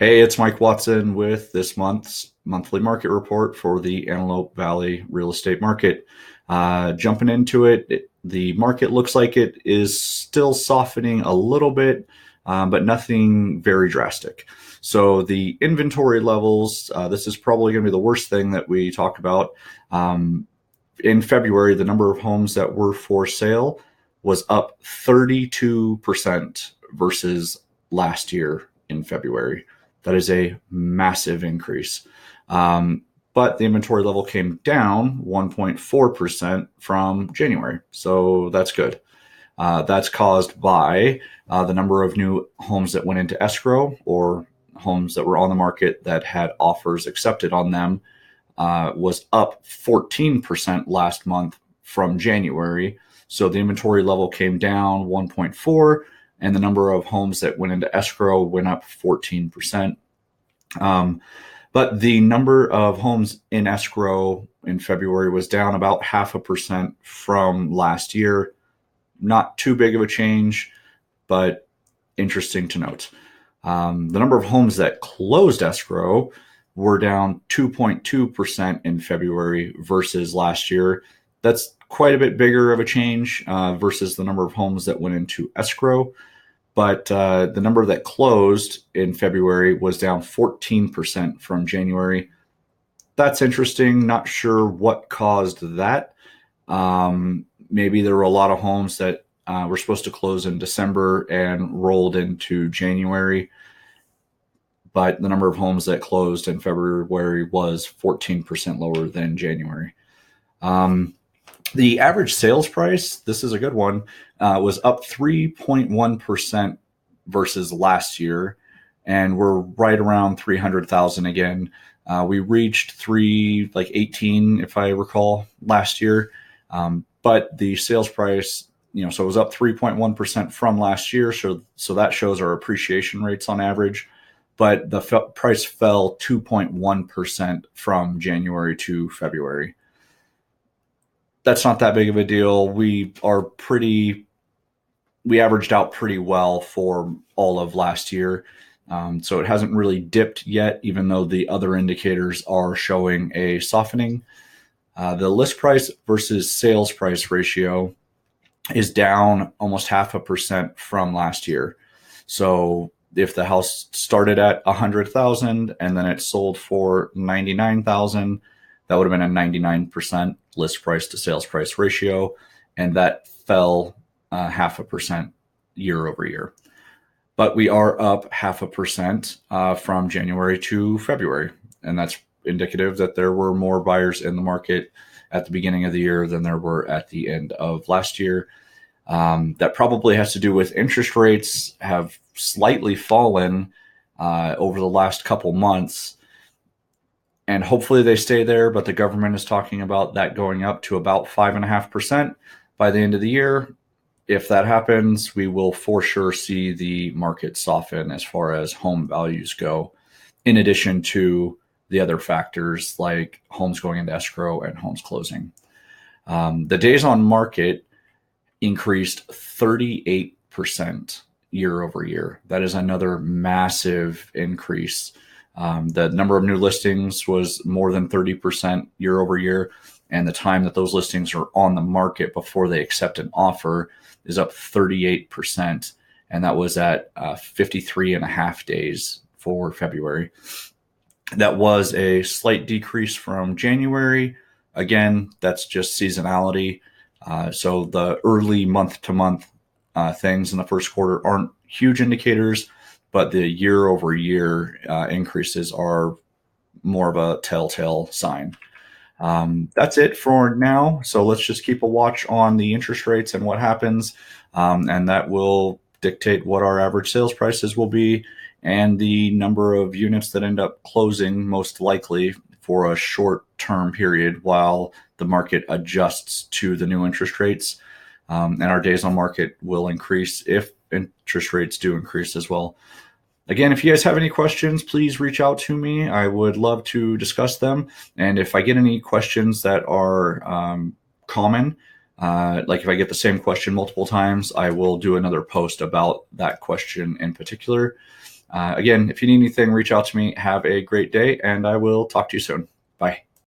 Hey, it's Mike Watson with this month's monthly market report for the Antelope Valley real estate market. Jumping into it, the market looks like it is still softening a little bit, but nothing very drastic. So the inventory levels, this is probably going to be the worst thing that we talk about. In February, the number of homes that were for sale was up 32% versus last year in February. That is a massive increase. But the inventory level came down 1.4% from January. So that's good. That's caused by the number of new homes that went into escrow or homes that were on the market that had offers accepted on them was up 14% last month from January. So the inventory level came down 1.4, and the number of homes that went into escrow went up 14%. But the number of homes in escrow in February was down about 0.5% from last year. Not too big of a change, but interesting to note. The number of homes that closed escrow were down 2.2% in February versus last year. That's quite a bit bigger of a change versus the number of homes that went into escrow. But the number that closed in February was down 14% from January. That's interesting. Not sure what caused that. Maybe there were a lot of homes that were supposed to close in December and rolled into January. But the number of homes that closed in February was 14% lower than January. The average sales price, this is a good one, was up 3.1% versus last year, and we're right around 300,000 again. We reached 318, if I recall, last year, but the sales price, so it was up 3.1% from last year. So that shows our appreciation rates on average, but the price fell 2.1% from January to February. That's not that big of a deal. We averaged out pretty well for all of last year. So it hasn't really dipped yet, even though the other indicators are showing a softening. The list price versus sales price ratio is down almost 0.5% from last year. So if the house started at 100,000 and then it sold for 99,000, that would have been a 99% list price to sales price ratio, and that fell 0.5% year over year. But we are up 0.5% from January to February, and that's indicative that there were more buyers in the market at the beginning of the year than there were at the end of last year. That probably has to do with interest rates have slightly fallen over the last couple months. And hopefully they stay there, but the government is talking about that going up to about 5.5% by the end of the year. If that happens, we will for sure see the market soften as far as home values go, in addition to the other factors like homes going into escrow and homes closing. The days on market increased 38% year over year. That is another massive increase. The number of new listings was more than 30% year over year, and the time that those listings are on the market before they accept an offer is up 38%, and that was at 53 and a half days for February. That was a slight decrease from January. Again, that's just seasonality. So the early month-to-month things in the first quarter aren't huge indicators, but the year-over-year increases are more of a telltale sign. That's it for now. So let's just keep a watch on the interest rates and what happens, and that will dictate what our average sales prices will be and the number of units that end up closing, most likely for a short-term period while the market adjusts to the new interest rates. And our days on market will increase if interest rates do increase as well. Again, if you guys have any questions, please reach out to me. I would love to discuss them. And if I get any questions that are common, like if I get the same question multiple times, I will do another post about that question in particular. Again, if you need anything, reach out to me. Have a great day, and I will talk to you soon. Bye.